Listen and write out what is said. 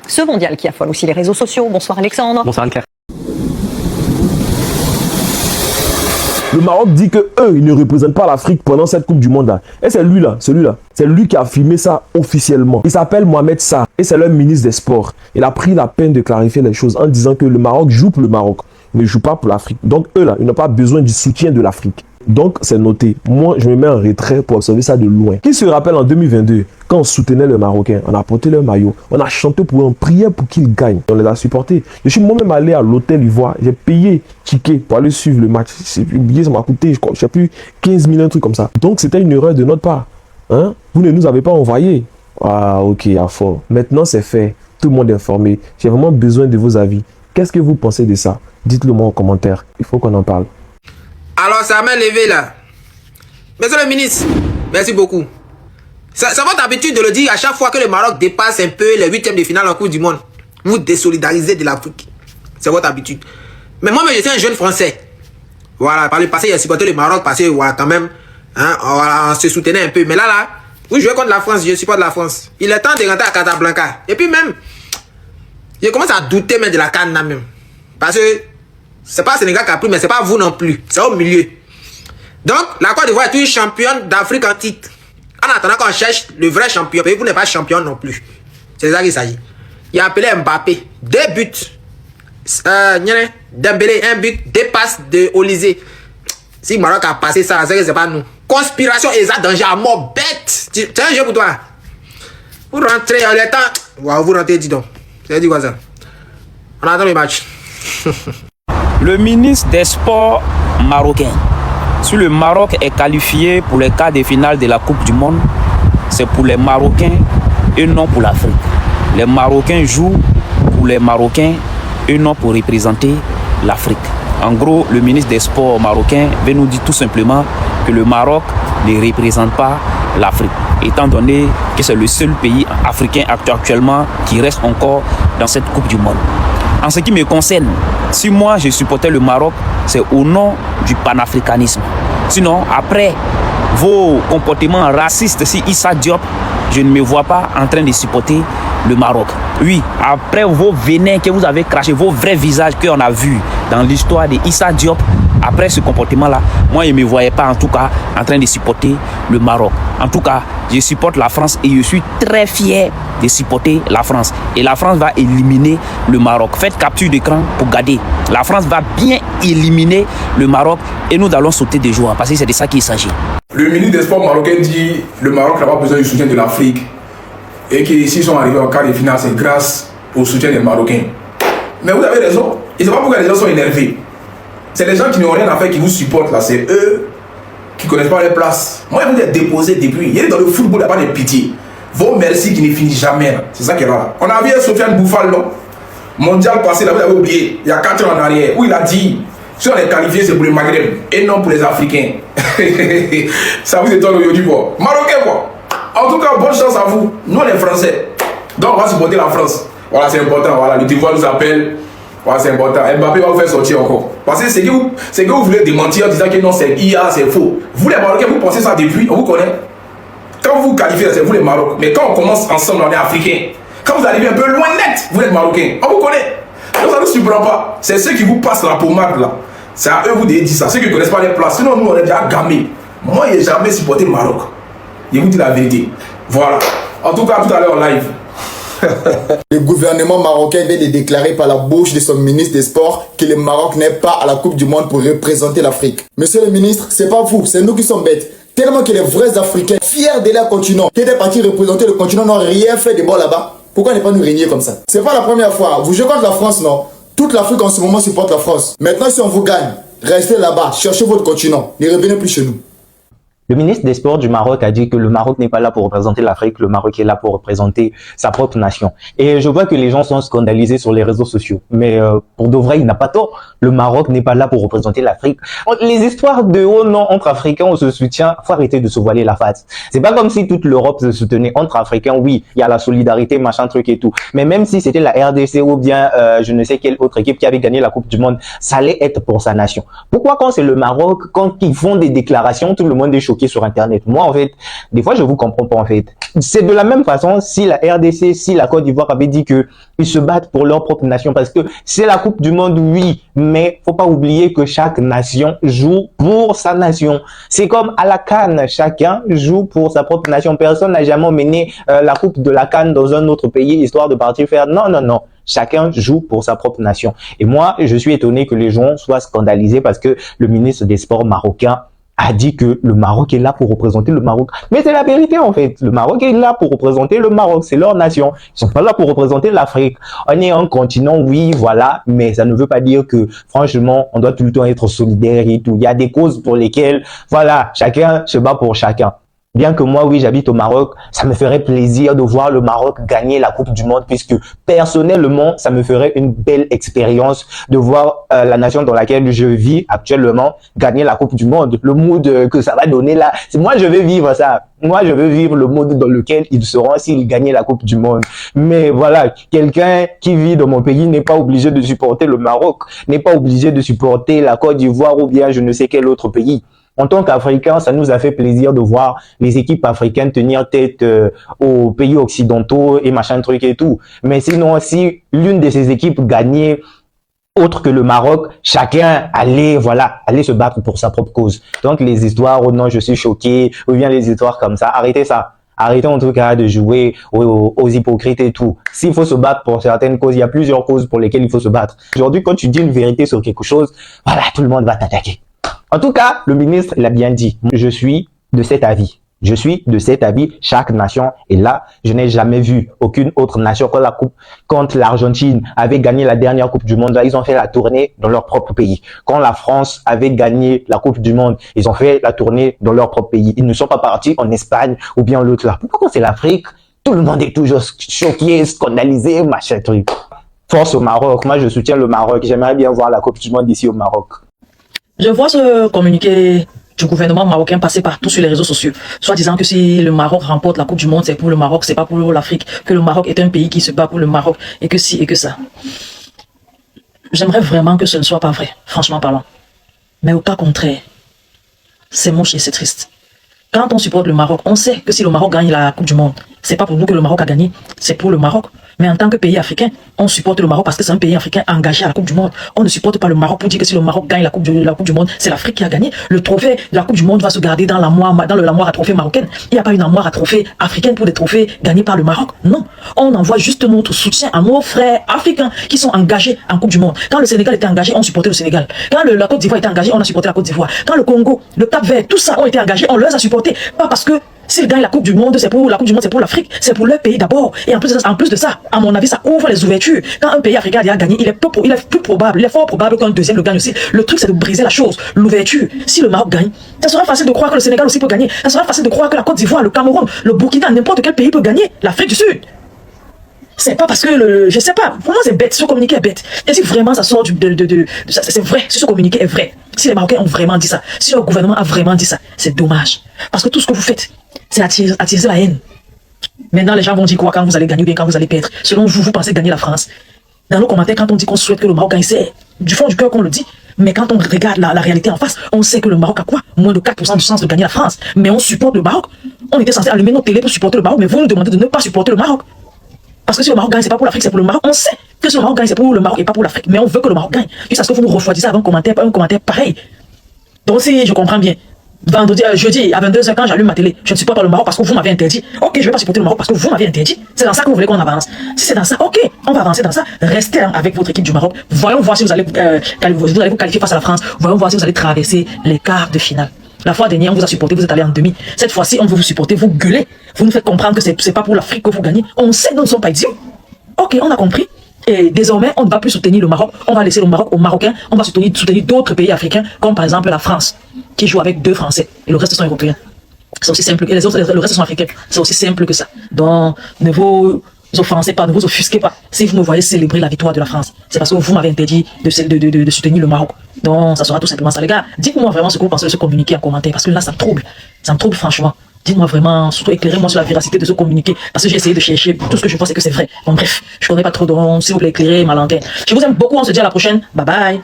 Ce mondial qui affole aussi les réseaux sociaux. Bonsoir Alexandre. Bonsoir Anne-Claire. Le Maroc dit que eux, ils ne représentent pas l'Afrique pendant cette Coupe du Monde là. Et c'est lui là, celui-là. C'est lui qui a filmé ça officiellement. Il s'appelle Mohamed Sarr et c'est le ministre des Sports. Il a pris la peine de clarifier les choses en disant que le Maroc joue pour le Maroc, mais ne joue pas pour l'Afrique. Donc eux là, ils n'ont pas besoin du soutien de l'Afrique. Donc c'est noté. Moi, je me mets en retrait pour observer ça de loin. Qui se rappelle en 2022, quand on soutenait le Marocain, on a porté leur maillot, on a chanté pour eux, on priait pour qu'ils gagnent. On les a supportés. Je suis moi-même allé à l'hôtel Ivoire, j'ai payé ticket pour aller suivre le match. Le billet, ça m'a coûté, je sais plus, 15 000, un truc comme ça. Donc c'était une erreur de notre part. Hein? Vous ne nous avez pas envoyé. Ah ok, à fort. Maintenant c'est fait. Tout le monde est informé. J'ai vraiment besoin de vos avis. Qu'est-ce que vous pensez de ça? Dites-le moi en commentaire. Il faut qu'on en parle. Alors, ça m'a levé là. Monsieur le ministre, merci beaucoup. C'est votre habitude de le dire à chaque fois que le Maroc dépasse un peu les huitièmes de finale en Coupe du Monde. Vous désolidarisez de l'Afrique. C'est votre habitude. Mais moi, je suis un jeune Français. Voilà, par le passé, il a supporté le Maroc parce que, voilà, quand même, hein, on se soutenait un peu. Mais là, vous jouez contre la France, je supporte la France. Il est temps de rentrer à Casablanca. Et puis même, je commence à douter même de la CAN là même. Parce que, c'est pas Sénégal qui a pris, mais c'est pas vous non plus. C'est au milieu. Donc, la Côte d'Ivoire est une championne d'Afrique en titre. En attendant qu'on cherche le vrai champion, parce que vous n'êtes pas champion non plus. C'est ça qu'il s'agit. Il a appelé Mbappé. 2 buts. Dembélé, 1 but. 2 passes de Olysée. Si le Maroc a passé ça, c'est que c'est pas nous. Conspiration et ça, danger à mort bête. C'est un jeu pour toi. Vous rentrez en le temps. Wow, vous rentrez, dis donc. C'est dit quoi ça? On attend le match. Le ministre des Sports marocain. Si le Maroc est qualifié pour les quarts de finale de la Coupe du Monde, c'est pour les Marocains et non pour l'Afrique. Les Marocains jouent pour les Marocains et non pour représenter l'Afrique. En gros, le ministre des Sports marocain veut nous dire tout simplement que le Maroc ne représente pas l'Afrique, étant donné que c'est le seul pays africain actuellement qui reste encore dans cette Coupe du Monde. En ce qui me concerne, si moi je supportais le Maroc, c'est au nom du panafricanisme. Sinon, après vos comportements racistes, si Issa Diop, je ne me vois pas en train de supporter le Maroc. Oui, après vos venins que vous avez crachés, vos vrais visages qu'on a vus dans l'histoire de Issa Diop, après ce comportement-là, moi je ne me voyais pas en tout cas en train de supporter le Maroc. En tout cas, je supporte la France et je suis très fier de supporter la France. Et la France va éliminer le Maroc. Faites capture d'écran pour garder. La France va bien éliminer le Maroc et nous allons sauter des joie parce que c'est de ça qu'il s'agit. Le ministre des Sports marocain dit que le Maroc n'a pas besoin du soutien de l'Afrique et que s'ils sont arrivés en quart de finale, c'est grâce au soutien des Marocains. Mais vous avez raison. Et c'est pas pourquoi les gens sont énervés. C'est les gens qui n'ont rien à faire qui vous supportent là. C'est eux qui ne connaissent pas les places. Moi, je vous ai déposé depuis. Il est dans le football, il n'y a pas de pitié. Vos merci qui ne finissent jamais. C'est ça qui est là. On a vu Sofiane Bouffal, non? Mondial passé, là, vous avez oublié. Il y a 4 ans en arrière, où il a dit si on est qualifié, c'est pour le Maghreb et non pour les Africains. Ça vous étonne aujourd'hui, quoi. Marocain, quoi. En tout cas, bonne chance à vous. Nous, on est Français. Donc, on va supporter la France. Voilà, c'est important. Voilà, le devoir nous appelle. Voilà, c'est important. Mbappé va vous faire sortir encore. Parce que c'est que vous voulez démentir en disant que non, c'est IA, c'est faux. Vous, les Marocains, vous pensez ça depuis, on vous connaît. Quand vous vous qualifiez, c'est vous les Marocains. Mais quand on commence ensemble, on est Africains. Quand vous arrivez un peu loin net, vous êtes Marocains. On vous connaît. Donc, ça ne nous surprend pas. C'est ceux qui vous passent la pommade là. C'est à eux vous de dire ça. Ceux qui ne connaissent pas les places. Sinon, nous, on est déjà gamés. Moi, je n'ai jamais supporté le Maroc. Je vous dis la vérité. Voilà. En tout cas, tout à l'heure en live. Le gouvernement marocain vient de déclarer par la bouche de son ministre des Sports que le Maroc n'est pas à la Coupe du Monde pour représenter l'Afrique. Monsieur le ministre, c'est pas vous, c'est nous qui sommes bêtes. Tellement que les vrais Africains, fiers de leur continent, qui étaient partis représenter le continent, n'ont rien fait de bon là-bas. Pourquoi ne pas nous régner comme ça? C'est pas la première fois. Vous jouez contre la France, non? Toute l'Afrique en ce moment supporte la France. Maintenant, si on vous gagne, restez là-bas, cherchez votre continent. Ne revenez plus chez nous. Le ministre des Sports du Maroc a dit que le Maroc n'est pas là pour représenter l'Afrique, le Maroc est là pour représenter sa propre nation. Et je vois que les gens sont scandalisés sur les réseaux sociaux. Mais pour de vrai, il n'a pas tort. Le Maroc n'est pas là pour représenter l'Afrique. Les histoires de haut nom entre Africains, on se soutient, faut arrêter de se voiler la face. C'est pas comme si toute l'Europe se soutenait entre Africains. Oui, il y a la solidarité, machin truc et tout. Mais même si c'était la RDC ou bien je ne sais quelle autre équipe qui avait gagné la Coupe du Monde, ça allait être pour sa nation. Pourquoi quand c'est le Maroc, quand ils font des déclarations, tout le monde est choqué? choqués sur Internet. Moi, en fait, des fois, je vous comprends pas, en fait. C'est de la même façon si la RDC, si la Côte d'Ivoire avait dit que ils se battent pour leur propre nation, parce que c'est la Coupe du Monde, oui, mais faut pas oublier que chaque nation joue pour sa nation. C'est comme à la CAN, chacun joue pour sa propre nation. Personne n'a jamais mené la Coupe de la CAN dans un autre pays, histoire de partir faire. Non, non, non. Chacun joue pour sa propre nation. Et moi, je suis étonné que les gens soient scandalisés parce que le ministre des Sports marocain a dit que le Maroc est là pour représenter le Maroc. Mais c'est la vérité, en fait. Le Maroc est là pour représenter le Maroc. C'est leur nation. Ils sont pas là pour représenter l'Afrique. On est un continent, oui, voilà. Mais ça ne veut pas dire que, franchement, on doit tout le temps être solidaire et tout. Il y a des causes pour lesquelles, voilà, chacun se bat pour chacun. Bien que moi, oui, j'habite au Maroc, ça me ferait plaisir de voir le Maroc gagner la Coupe du Monde, puisque personnellement, ça me ferait une belle expérience de voir la nation dans laquelle je vis actuellement gagner la Coupe du Monde. Le mood que ça va donner là, moi, je veux vivre ça. Moi, je veux vivre le mood dans lequel ils seront s'ils gagnaient la Coupe du Monde. Mais voilà, quelqu'un qui vit dans mon pays n'est pas obligé de supporter le Maroc, n'est pas obligé de supporter la Côte d'Ivoire ou bien je ne sais quel autre pays. En tant qu'Africains, ça nous a fait plaisir de voir les équipes africaines tenir tête aux pays occidentaux et machin truc et tout. Mais sinon, si l'une de ces équipes gagnait autre que le Maroc, chacun allait, voilà, allait se battre pour sa propre cause. Donc les histoires, oh non, je suis choqué, ou bien les histoires comme ça, arrêtez ça. Arrêtez en tout cas de jouer aux hypocrites et tout. S'il faut se battre pour certaines causes, il y a plusieurs causes pour lesquelles il faut se battre. Aujourd'hui, quand tu dis une vérité sur quelque chose, voilà, tout le monde va t'attaquer. En tout cas, le ministre l'a bien dit. Je suis de cet avis. Je suis de cet avis. Chaque nation est là. Je n'ai jamais vu aucune autre nation quand l'Argentine avait gagné la dernière Coupe du Monde, là, ils ont fait la tournée dans leur propre pays. Quand la France avait gagné la Coupe du Monde, ils ont fait la tournée dans leur propre pays. Ils ne sont pas partis en Espagne ou bien l'autre là. Pourquoi quand c'est l'Afrique, tout le monde est toujours choqué, scandalisé, machin truc. Force au Maroc. Moi, je soutiens le Maroc. J'aimerais bien voir la Coupe du Monde ici au Maroc. Je vois ce communiqué du gouvernement marocain passer partout sur les réseaux sociaux, soit disant que si le Maroc remporte la Coupe du Monde, c'est pour le Maroc, c'est pas pour l'Afrique, que le Maroc est un pays qui se bat pour le Maroc, et que si et que ça. J'aimerais vraiment que ce ne soit pas vrai, franchement parlant. Mais au cas contraire, c'est moche et c'est triste. Quand on supporte le Maroc, on sait que si le Maroc gagne la Coupe du Monde, c'est pas pour nous que le Maroc a gagné, c'est pour le Maroc. Mais en tant que pays africain, on supporte le Maroc parce que c'est un pays africain engagé à la Coupe du Monde. On ne supporte pas le Maroc pour dire que si le Maroc gagne la Coupe du Monde, c'est l'Afrique qui a gagné. Le trophée de la Coupe du Monde va se garder dans l'armoire à trophées marocaine. Il n'y a pas une armoire à trophées africaine pour des trophées gagnés par le Maroc. Non. On envoie juste notre soutien à nos frères africains qui sont engagés en Coupe du Monde. Quand le Sénégal était engagé, on supportait le Sénégal. Quand la Côte d'Ivoire était engagée, on a supporté la Côte d'Ivoire. Quand le Congo, le Cap-Vert, tout ça ont été engagés, on les a supportés. Pas parce que s'ils gagnent la Coupe du Monde, c'est pour la Coupe du Monde, c'est pour l'Afrique, c'est pour leur pays d'abord. Et en plus de ça, à mon avis, ça ouvre les ouvertures. Quand un pays africain a déjà gagné, il est plus probable, il est fort probable qu'un deuxième le gagne aussi. Le truc, c'est de briser la chose, l'ouverture. Si le Maroc gagne, ça sera facile de croire que le Sénégal aussi peut gagner. Ça sera facile de croire que la Côte d'Ivoire, le Cameroun, le Burkina, n'importe quel pays peut gagner. L'Afrique du Sud. C'est pas parce que je sais pas, pour moi c'est bête, ce communiqué est bête. Et si vraiment ça sort c'est vrai, si ce communiqué est vrai, si les Marocains ont vraiment dit ça, si le gouvernement a vraiment dit ça, c'est dommage. Parce que tout ce que vous faites, c'est attirer la haine. Maintenant les gens vont dire quoi quand vous allez gagner ou bien quand vous allez perdre. Selon vous, vous pensez gagner la France. Dans nos commentaires, quand on dit qu'on souhaite que le Maroc gagne, c'est du fond du cœur qu'on le dit. Mais quand on regarde la réalité en face, on sait que le Maroc a quoi? Moins de 4% de chance de gagner la France. Mais on supporte le Maroc. On était censé allumer nos télé pour supporter le Maroc, mais vous nous demandez de ne pas supporter le Maroc. Parce que si le Maroc gagne, c'est pas pour l'Afrique, c'est pour le Maroc. On sait que si le Maroc gagne, c'est pour le Maroc et pas pour l'Afrique. Mais on veut que le Maroc gagne. Jusqu'à ce que vous nous refroidissez avec un commentaire pareil. Donc si je comprends bien, jeudi à 22h quand j'allume ma télé, je ne supporte pas le Maroc parce que vous m'avez interdit. Ok, je vais pas supporter le Maroc parce que vous m'avez interdit. C'est dans ça que vous voulez qu'on avance. Si c'est dans ça, ok, on va avancer dans ça. Restez avec votre équipe du Maroc. Voyons voir si vous allez vous qualifier face à la France. Voyons voir si vous allez traverser les quarts de finale. La fois dernière, on vous a supporté, vous êtes allé en demi. Cette fois-ci, on veut vous supporter, vous gueulez. Vous nous faites comprendre que c'est pas pour l'Afrique que vous gagnez. On sait que nous ne sommes pas idiots. Ok, on a compris. Et désormais, on ne va plus soutenir le Maroc. On va laisser le Maroc aux Marocains. On va soutenir d'autres pays africains, comme par exemple la France, qui joue avec 2 Français. Et le reste sont européens. C'est aussi simple. Et le reste sont africains. C'est aussi simple que ça. Donc, ne vous offensez pas, ne vous offusquez pas. Si vous me voyez célébrer la victoire de la France, c'est parce que vous m'avez interdit de soutenir le Maroc. Donc, ça sera tout simplement ça. Les gars, dites-moi vraiment ce que vous pensez de ce communiqué en commentaire. Parce que là, ça me trouble. Ça me trouble franchement. Dites-moi vraiment, surtout éclairez-moi sur la véracité de ce communiqué. Parce que j'ai essayé de chercher, tout ce que je pense c'est que c'est vrai. Bon bref, je connais pas trop de s'il vous plaît, éclairez ma lanterne. Je vous aime beaucoup, on se dit à la prochaine. Bye bye.